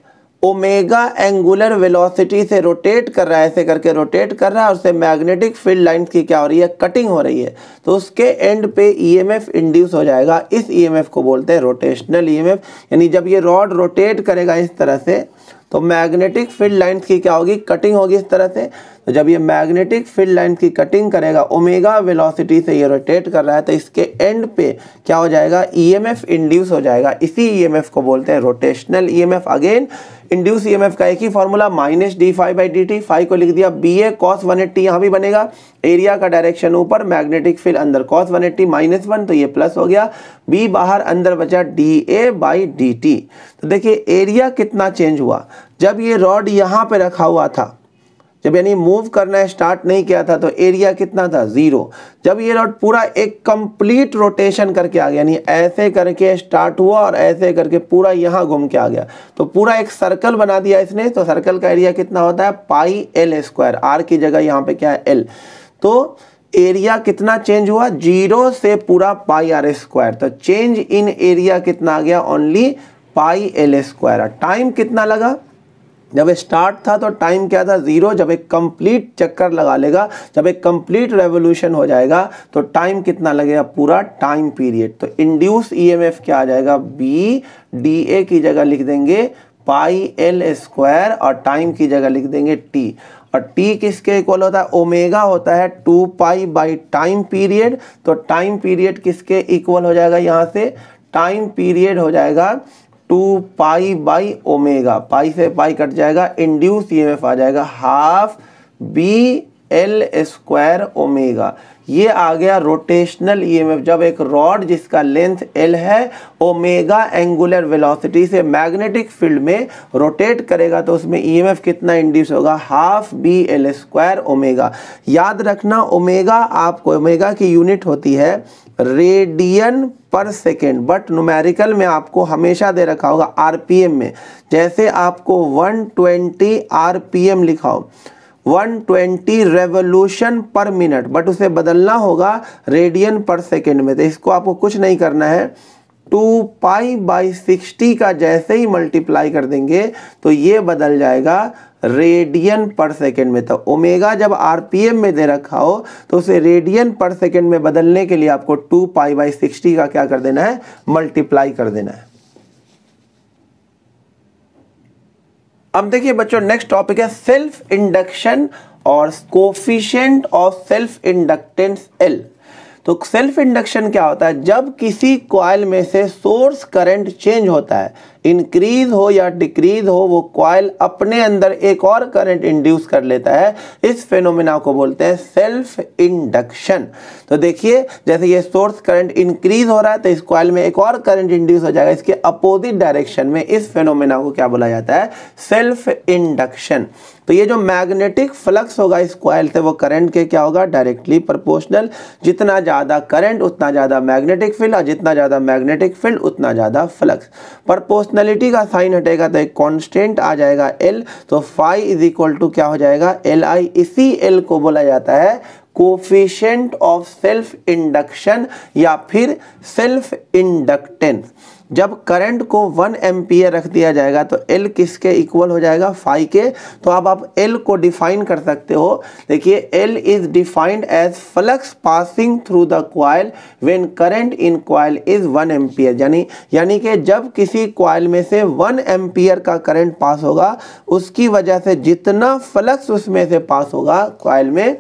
ओमेगा एंगुलर वेलोसिटी से रोटेट कर रहा है, ऐसे करके रोटेट कर रहा है और उससे मैग्नेटिक फील्ड लाइंस की क्या हो रही है, कटिंग हो रही है। तो उसके एंड पे ईएमएफ इंड्यूस हो जाएगा। इस ईएमएफ को बोलते हैं रोटेशनल ईएमएफ। यानी जब ये रॉड रोटेट करेगा इस तरह से तो मैग्नेटिक फील्ड लाइंस की क्या होगी, कटिंग होगी इस तरह से। तो जब ये मैग्नेटिक फील्ड लाइंस की कटिंग करेगा, ओमेगा वेलोसिटी से ये रोटेट कर रहा है, तो इसके एंड पे क्या हो जाएगा, ईएमएफ इंड्यूस हो जाएगा। इसी ईएमएफ को बोलते हैं rotational EMF. Again induce EMF का एक ही formula minus d phi by d t, phi को लिख दिया बी ए कॉस 180, यहाँ भी बनेगा। एरिया का डायरेक्शन ऊपर, मैग्नेटिक फील्ड अंदर, कॉस 180 -1 तो ये प्लस हो गया, बी बाहर, अंदर बचा D A by d T. तो देखिए एरिया कितना चेंज हुआ। जब ये रॉड यहाँ पे रखा हुआ था, जब यानी मूव करना स्टार्ट नहीं किया था, तो एरिया कितना था, 0। जब ये रॉड पूरा एक कंप्लीट रोटेशन करके आ गया, यानी ऐसे करके स्टार्ट हुआ और ऐसे करके पूरा यहाँ घूम के आ गया, तो पूरा एक सर्कल बना दिया इसने। तो सर्कल का एरिया कितना होता है, पाई एल स्क्वायर, आर की जगह यहाँ पे क्या है, एल। तो एरिया कितना चेंज हुआ, 0 से पूरा पाई आर स्क्वायर। तो चेंज इन एरिया कितना आ गया, only pi L square. Time कितना लगा, जब स्टार्ट था तो टाइम क्या था, 0। जब एक कंप्लीट चक्कर लगा लेगा, जब एक कंप्लीट रेवोल्यूशन हो जाएगा तो टाइम कितना लगेगा, पूरा टाइम पीरियड। तो इंड्यूस ईएमएफ क्या आ जाएगा, बी डी ए की जगह लिख देंगे पाई एल स्क्वायर और टाइम की जगह लिख देंगे टी। और टी किसके इक्वल होता है, ओमेगा होता है 2 पाई बाई टाइम पीरियड। तो टाइम पीरियड किसके इक्वल हो जाएगा, यहाँ से टाइम पीरियड हो जाएगा 2 पाई बाई ओमेगा, पाई से पाई कट जाएगा, इंड्यूस ईएमएफ आ जाएगा half B L square omega. ये आ गया रोटेशनल ईएमएफ। जब एक रॉड जिसका लेंथ एल है ओमेगा एंगुलर वेलोसिटी से मैग्नेटिक फील्ड में रोटेट करेगा तो उसमें ईएमएफ कितना इंड्यूस होगा, half B L square omega. याद रखना ओमेगा, आपको ओमेगा की यूनिट होती है रेडियन पर सेकेंड, बट न्यूमेरिकल में आपको हमेशा दे रखा होगा आरपीएम में। जैसे आपको 120 आरपीएम लिखा हो, 120 रेवोल्यूशन पर मिनट, बट उसे बदलना होगा रेडियन पर सेकेंड में। तो इसको आपको कुछ नहीं करना है, 2 पाई बाई 60 का जैसे ही मल्टीप्लाई कर देंगे तो ये बदल जाएगा रेडियन पर सेकेंड में। तो ओमेगा जब आरपीएम में दे रखा हो तो उसे रेडियन पर सेकेंड में बदलने के लिए आपको 2 पाई बाई 60 का क्या कर देना है, मल्टीप्लाई कर देना है। अब देखिए बच्चों नेक्स्ट टॉपिक है सेल्फ इंडक्शन और coefficient of self inductance L. तो सेल्फ इंडक्शन क्या होता है, जब किसी कॉइल में से सोर्स करंट चेंज होता है, इंक्रीज हो या डिक्रीज हो, वो कॉइल अपने अंदर एक और करंट इंड्यूस कर लेता है। इस फेनोमेना को बोलते हैं सेल्फ इंडक्शन। तो देखिए जैसे ये सोर्स करंट इंक्रीज हो रहा है तो इस कॉइल में एक और करंट इंड्यूस हो जाएगा इसके अपोजिट डायरेक्शन में। इस फेनोमेना को क्या बोला जाता है, सेल्फ इंडक्शन। तो ये जो मैग्नेटिक फ्लक्स होगा इस कॉइल से वो करंट के क्या होगा, डायरेक्टली प्रोपोर्शनल। जितना ज़्यादा करंट उतना ज़्यादा मैग्नेटिक फील्ड, और जितना ज़्यादा मैग्नेटिक फील्ड उतना ज़्यादा फ्लक्स। प्रोपोर्शनलिटी का साइन हटेगा तो एक कांस्टेंट आ जाएगा एल। तो फाई इज इक्वल टू क्या हो जाएगा, एल आई। इसी एल को बोला जाता है कोफिशिएंट ऑफ सेल्फ इंडक्शन या फिर सेल्फ इंडक्टेंस। जब करंट को 1 एम्पियर रख दिया जाएगा तो L किसके इक्वल हो जाएगा, फाई के। तो अब आप L को डिफाइन कर सकते हो। देखिए L is defined as flux passing through the coil when current in coil is 1 ampere. यानी कि जब किसी कॉइल में से 1 एम्पियर का करंट पास होगा उसकी वजह से जितना फ्लक्स उसमें से पास होगा कॉइल में,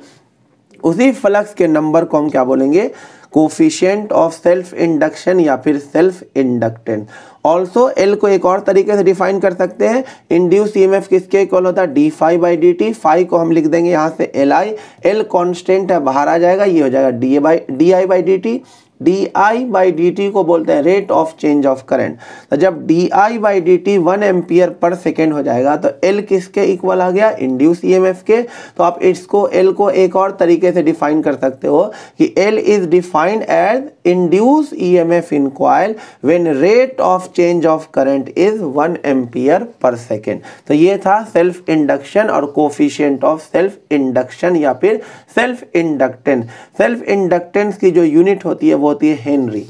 उसी फ्लक्स के नंबर को हम क्या बोलेंगे, कोफिशिएंट ऑफ सेल्फ इंडक्शन या फिर सेल्फ इंडक्टेंस। ऑल्सो एल को एक और तरीके से डिफाइन कर सकते हैं। इंड्यूस ईएमएफ किसके इक्वल होता है, d phi by d t. Phi को हम लिख देंगे यहाँ से एल आई, एल कॉन्स्टेंट है बाहर आ जाएगा, ये हो जाएगा D I by d T. D I by d t को बोलते हैं rate of change of current. तो जब d I by d T 1 ampere per second हो जाएगा तो एल किसके इक्वल आ गया, इंड्यूस ईएमएफ के। तो आप इसको एल को एक और तरीके से डिफाइन कर सकते हो कि L is defined as induced EMF in coil when rate of change of current is 1 ampere per second. तो ये था सेल्फ इंडक्शन और कोफिशिएंट ऑफ सेल्फ इंडक्शन या फिर सेल्फ इंडक्टेंस। सेल्फ इंडक्टेंस की जो यूनिट होती है वो होती है हेनरी।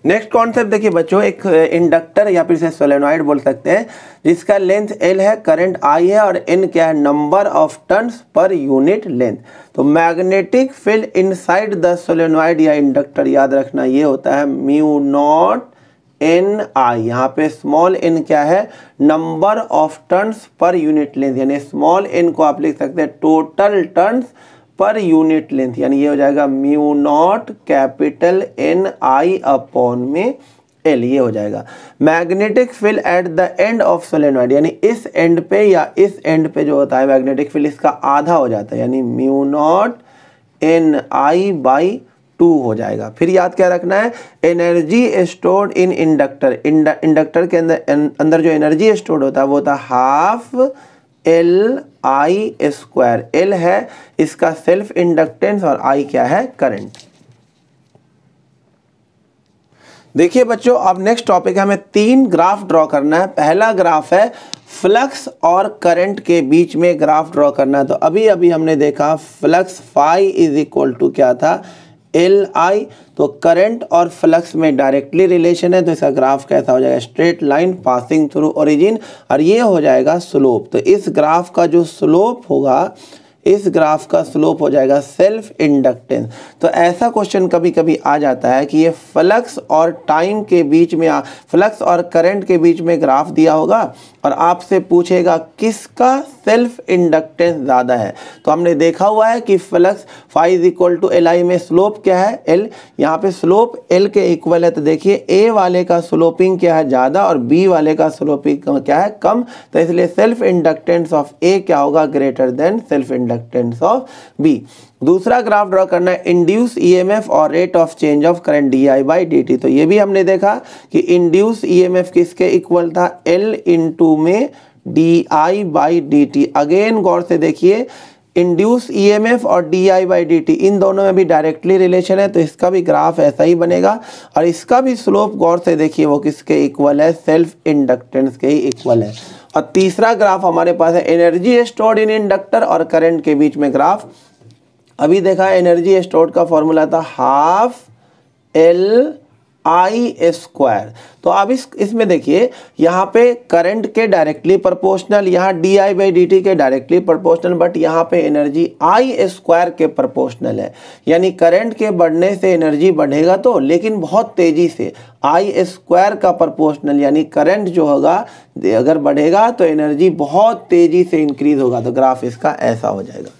नेक्स्ट कॉन्सेप्ट देखिए बच्चों, एक इंडक्टर या फिर से सोलेनॉइड बोल सकते हैं जिसका लेंथ L है, करंट I है और N क्या है, नंबर ऑफ टर्न्स पर यूनिट लेंथ। तो magnetic field inside the solenoid या इंडक्टर, याद रखना ये होता है म्यू नॉट NI। यहाँ पे स्मॉल n क्या है, नंबर ऑफ टर्न्स पर यूनिट लेंथ, यानी स्मॉल n को आप लिख सकते हैं टोटल टर्न्स पर यूनिट लेंथ, यानी ये हो जाएगा mu naught capital NI upon में L, ये हो जाएगा। Magnetic field at the end of solenoid, यानी इस एंड पे या इस एंड पे जो होता है मैग्नेटिक फील्ड, इसका आधा हो जाता है, यानी म्यू नॉट NI बाई 2 हो जाएगा। फिर याद क्या रखना है, energy stored in inductor, inductor के अंदर जो एनर्जी स्टोर्ड होता है वो होता है हाफ LI स्क्वायर। L है इसका सेल्फ इंडक्टेंस और I क्या है, करंट। देखिए बच्चों, अब नेक्स्ट टॉपिक है, हमें 3 ग्राफ ड्रॉ करना है। पहला ग्राफ है फ्लक्स और करंट के बीच में ग्राफ ड्रॉ करना है। तो अभी अभी हमने देखा flux phi is equal to क्या था, LI। तो करंट और फ्लक्स में डायरेक्टली रिलेशन है, तो इसका ग्राफ कैसा हो जाएगा, straight line passing through origin, और ये हो जाएगा स्लोप। तो इस ग्राफ का जो स्लोप होगा, इस ग्राफ का स्लोप हो जाएगा सेल्फ इंडक्टेंस। तो ऐसा क्वेश्चन कभी कभी आ जाता है कि ये फ्लक्स और टाइम के बीच में, फ्लक्स और करंट के बीच में ग्राफ दिया होगा और आपसे पूछेगा किसका सेल्फ इंडक्टेंस ज़्यादा है। तो हमने देखा हुआ है कि flux phi is equal to LI में स्लोप क्या है, L। यहाँ पे स्लोप L के इक्वल है, तो देखिए A वाले का स्लोपिंग क्या है, ज़्यादा, और B वाले का स्लोपिंग क्या है, कम। तो इसलिए सेल्फ इंडक्टेंस ऑफ A क्या होगा, greater than self inductance of B। दूसरा ग्राफ ड्रॉ करना है इंड्यूस EMF और rate of change of current DI/dt। तो ये भी हमने देखा कि इंड्यूस EMF किसके इक्वल था, L इंटू में DI/dt। अगेन गौर से देखिए, इंड्यूस EMF और DI/dt इन दोनों में भी डायरेक्टली रिलेशन है, तो इसका भी ग्राफ ऐसा ही बनेगा। और इसका भी स्लोप गौर से देखिए वो किसके इक्वल है, सेल्फ इंडक्टेंस के ही इक्वल है। और तीसरा ग्राफ हमारे पास है एनर्जी स्टोर्ड इन इंडक्टर और करंट के बीच में ग्राफ। अभी देखा एनर्जी स्टोर्ड का फॉर्मूला था हाफ LI स्क्वायर। तो अब इसमें देखिए, यहाँ पे करंट के डायरेक्टली प्रोपोर्शनल, यहाँ DI/dt के डायरेक्टली प्रोपोर्शनल, बट यहाँ पे एनर्जी I स्क्वायर के प्रोपोर्शनल है। यानी करंट के बढ़ने से एनर्जी बढ़ेगा तो, लेकिन बहुत तेजी से, I स्क्वायर का प्रोपोर्शनल, यानी करंट जो होगा अगर बढ़ेगा तो एनर्जी बहुत तेजी से इंक्रीज होगा। तो ग्राफ इसका ऐसा हो जाएगा।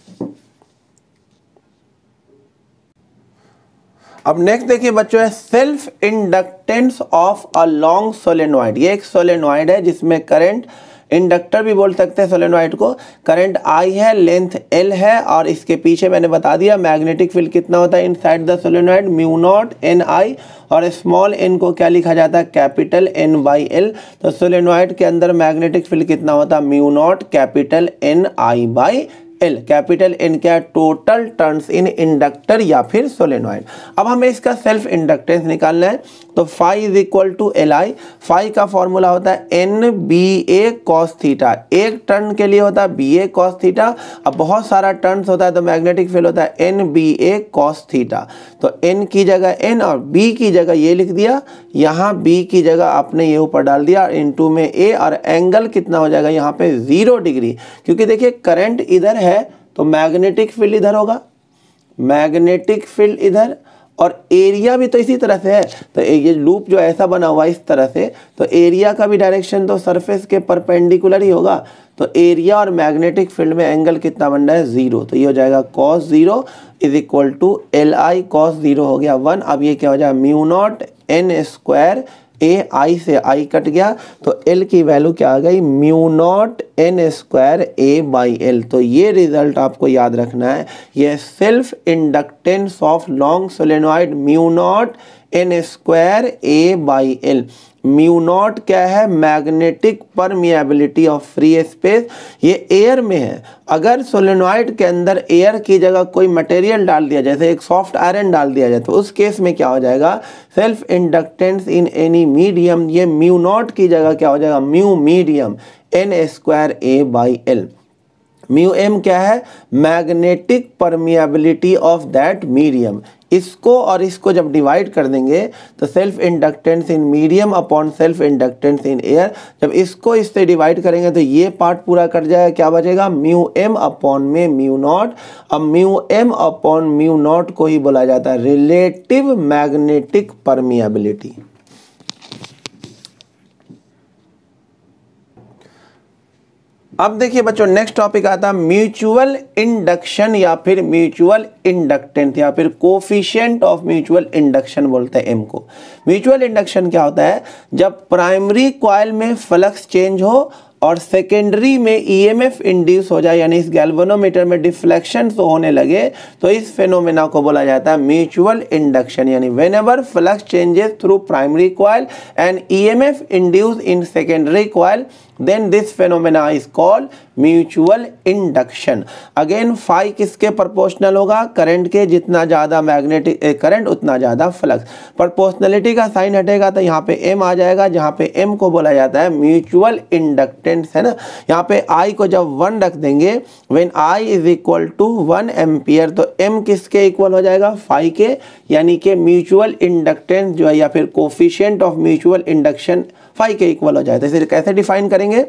अब नेक्स्ट देखिए बच्चों, है self inductance of a long solenoid. ये एक सोलेनॉइड है जिसमें करंट, इंडक्टर भी बोल सकते हैं सोलेनॉइड को, करंट I है, लेंथ L है, और इसके पीछे मैंने बता दिया मैग्नेटिक फील्ड कितना होता है inside the solenoid, mu naught NI, और स्मॉल n को क्या लिखा जाता है, कैपिटल N/L। तो सोलेनॉइड के अंदर मैग्नेटिक फील्ड कितना होता है, mu naught capital NI/L। Capital N क्या है, टोटल टर्न्स इन इंडक्टर या फिर सोलेनॉइड। अब हमें इसका सेल्फ इंडक्टेंस निकालना है। तो phi is equal to LI। Phi का फॉर्मूला होता है NBA cos थीटा, एक टर्न के लिए होता है BA cos थीटा। अब बहुत सारा टर्न्स होता है तो मैग्नेटिक फील्ड होता है NBA cos थीटा। तो N की जगह N और B की जगह ये लिख दिया, यहाँ B की जगह आपने ये ऊपर डाल दिया, इनटू में A, और एंगल कितना हो जाएगा यहाँ पे 0 डिग्री, क्योंकि देखिए करंट इधर है तो मैग्नेटिक फील्ड इधर होगा, मैग्नेटिक फील्ड इधर, और एरिया भी तो इसी तरह से है। तो ये लूप जो ऐसा बना हुआ है इस तरह से, तो एरिया का भी डायरेक्शन तो सरफेस के परपेंडिकुलर ही होगा। तो एरिया और मैग्नेटिक फील्ड में एंगल कितना बन रहा है, 0। तो ये हो जाएगा cos 0 is equal to LI cos 0 हो गया 1। अब ये क्या हो जाएगा, mu naught N square, I से I कट गया, तो L की वैल्यू क्या आ गई, mu naught N square A/L। तो ये रिजल्ट आपको याद रखना है, ये self inductance of long solenoid mu naught N square A/L। Mu naught क्या है, magnetic permeability of free space, ये एयर में है। अगर सोलेनॉइड के अंदर एयर की जगह कोई मटेरियल डाल दिया, जैसे एक सॉफ्ट आयरन डाल दिया जाए, तो उस केस में क्या हो जाएगा, self inductance in any medium, ये म्यू नॉट की जगह क्या हो जाएगा, mu medium N square A/L। Mu M क्या है, magnetic permeability of that medium, इसको और इसको जब डिवाइड कर देंगे तो self inductance in medium upon self inductance in air, जब इसको इससे डिवाइड करेंगे तो ये पार्ट पूरा कट जाएगा, क्या बचेगा म्यू एम अपॉन में म्यू नॉट। अब mu M upon mu naught को ही बोला जाता है रिलेटिव मैग्नेटिक परमिएबिलिटी। अब देखिए बच्चों नेक्स्ट टॉपिक आता है म्यूचुअल इंडक्शन या फिर म्यूचुअल इंडक्टेंस या फिर कोफिशिएंट ऑफ म्यूचुअल इंडक्शन बोलते हैं एम को। म्यूचुअल इंडक्शन क्या होता है, जब प्राइमरी कॉइल में फ्लक्स चेंज हो और सेकेंडरी में ईएमएफ इंड्यूस हो जाए, यानी इस गैल्वेनोमीटर में डिफ्लेक्शन होने लगे, तो इस फेनोमेना को बोला जाता है म्यूचुअल इंडक्शन। यानी whenever flux changes through primary coil and EMF induced in secondary coil, then this phenomena is called mutual induction. Again phi किसके प्रोपोर्शनल होगा, करंट के, जितना ज़्यादा मैग्नेटिक करंट उतना ज़्यादा फ्लक्स। प्रोपोर्शनलिटी का साइन हटेगा तो यहाँ पे एम आ जाएगा, जहाँ पे एम को बोला जाता है म्यूचुअल इंडक्टेंस, है ना। यहाँ पे आई को जब 1 रख देंगे, when I is equal to 1 ampere, तो एम किसके इक्वल हो जाएगा, फाई के, यानी कि म्यूचुअल इंडक्टेंस जो है या फिर coefficient of mutual induction phi के इक्वल हो जाए। तो इसे कैसे डिफाइन करेंगे,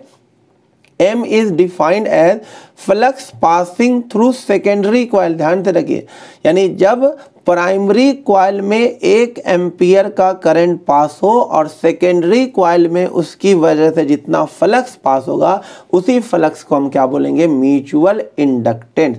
M is defined as flux passing through secondary coil. ध्यान से रखिए, यानी जब प्राइमरी कॉइल में 1 एम्पियर का करंट पास हो और सेकेंडरी कॉइल में उसकी वजह से जितना फ्लक्स पास होगा उसी फ्लक्स को हम क्या बोलेंगे, mutual inductance.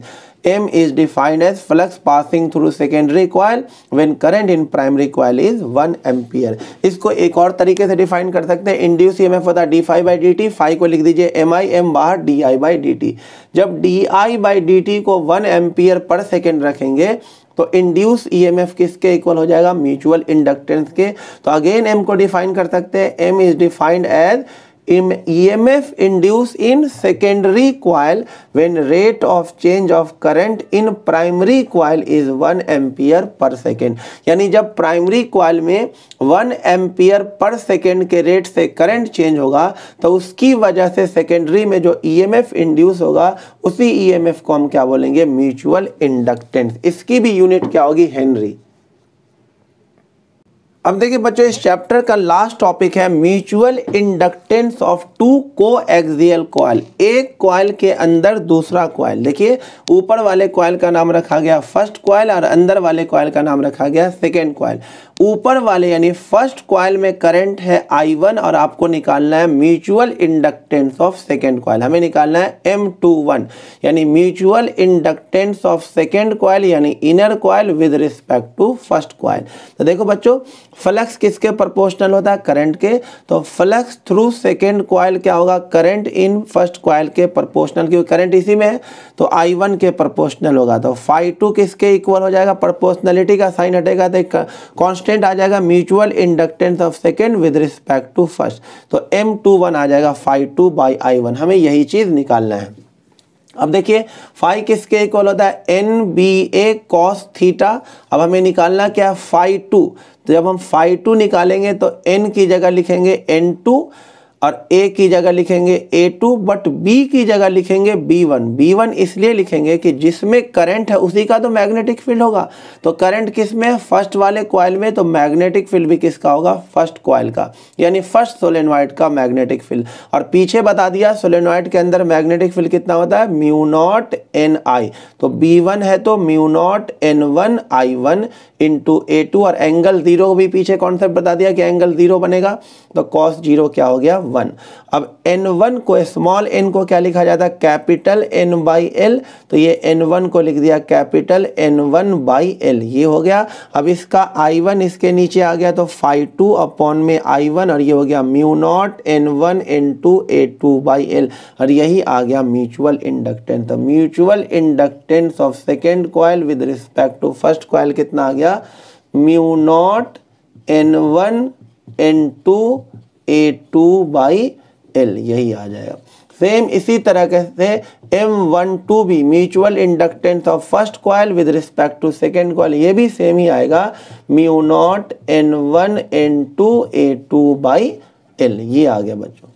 M is defined as flux passing through secondary coil when current in primary coil is 1 ampere। इसको एक और तरीके से डिफाइन कर सकते हैं, इंड्यूस ईएमएफ होता है d phi by d t, phi को लिख दीजिए एम आई, एम बाहर d I by d t. जब d I by d t को 1 एम्पियर पर सेकेंड रखेंगे तो इंड्यूस ईएमएफ किसके इक्वल हो जाएगा, म्यूचुअल इंडक्टेंस के। तो अगेन एम को डिफाइन कर सकते हैं, M is defined as EMF induced in secondary coil when rate of change of current in primary coil is 1 ampere per second। यानी जब प्राइमरी कॉइल में 1 एम्पियर पर सेकेंड के रेट से current change होगा तो उसकी वजह से सेकेंडरी में जो EMF इंड्यूस होगा उसी EMF को हम क्या बोलेंगे, म्यूचुअल इंडक्टेंस। इसकी भी यूनिट क्या होगी, हेनरी। अब देखिए बच्चों इस चैप्टर का लास्ट टॉपिक है mutual inductance of 2 coaxial coil. एक कॉइल के अंदर दूसरा कॉइल। देखिए ऊपर वाले कॉइल का नाम रखा गया फर्स्ट कॉइल और अंदर वाले कॉइल का नाम रखा गया सेकेंड कॉइल। ऊपर वाले यानी फर्स्ट कॉइल में करंट है I1 और आपको निकालना है mutual inductance of second coil. हमें निकालना है M21 यानी mutual inductance of second coil यानी inner coil with respect to first coil. तो देखो बच्चों फ्लक्स किसके प्रोपोर्शनल होता है, करंट के। तो फ्लक्स थ्रू सेकेंड कॉइल क्या होगा, करंट इन फर्स्ट कॉइल के प्रोपोर्शनल, क्योंकि करंट इसी में है तो I1 के प्रोपोर्शनल होगा। तो φ2 किसके इक्वल हो जाएगा, प्रोपोर्शनलिटी का साइन हटेगा तो कांस्टेंट आ जाएगा mutual inductance of second with respect to first. तो M21 आ जाएगा φ2 बाई I1। हमें यही चीज निकालना है। अब देखिए फाई किसके इक्वल होता है, NBA cos थीटा। अब हमें निकालना क्या, φ2। तो जब हम φ2 निकालेंगे तो N की जगह लिखेंगे N2 और A की जगह लिखेंगे A2, बट B की जगह लिखेंगे B1। B1 इसलिए लिखेंगे कि जिसमें करंट है उसी का तो मैग्नेटिक फील्ड होगा। तो करंट किस में, फर्स्ट वाले कॉइल में, तो मैग्नेटिक फील्ड भी किसका होगा, फर्स्ट कॉइल का, यानी फर्स्ट सोलेनॉइड का मैग्नेटिक फील्ड। और पीछे बता दिया सोलेनॉइड के अंदर मैग्नेटिक फील्ड कितना होता है, म्यू नॉट NI। तो B1 है तो mu naught N1 I1 into A2 और एंगल 0 भी पीछे कॉन्सेप्ट बता दिया कि एंगल 0 बनेगा। तो cos 0 क्या हो गया, 1। अब N1 को, स्मॉल n को क्या लिखा जाता है, कैपिटल N बाई L। तो ये N1 को लिख दिया कैपिटल N1 बाई L, ये हो गया। अब इसका I1 इसके नीचे आ गया तो φ2 अपॉन में I1 और ये हो गया mu naught N1 into A2 by L और यही आ गया म्यूचुअल इंडक्टेंस। तो mutual inductance of second coil with respect to first coil कितना आ गया, mu naught N1 N2 A2 by L, यही आ जाएगा। सेम इसी तरह से M12 भी mutual inductance of first coil with respect to second coil, ये भी सेम ही आएगा, mu naught N1 N2 A2 by L, ये आ गया बच्चों।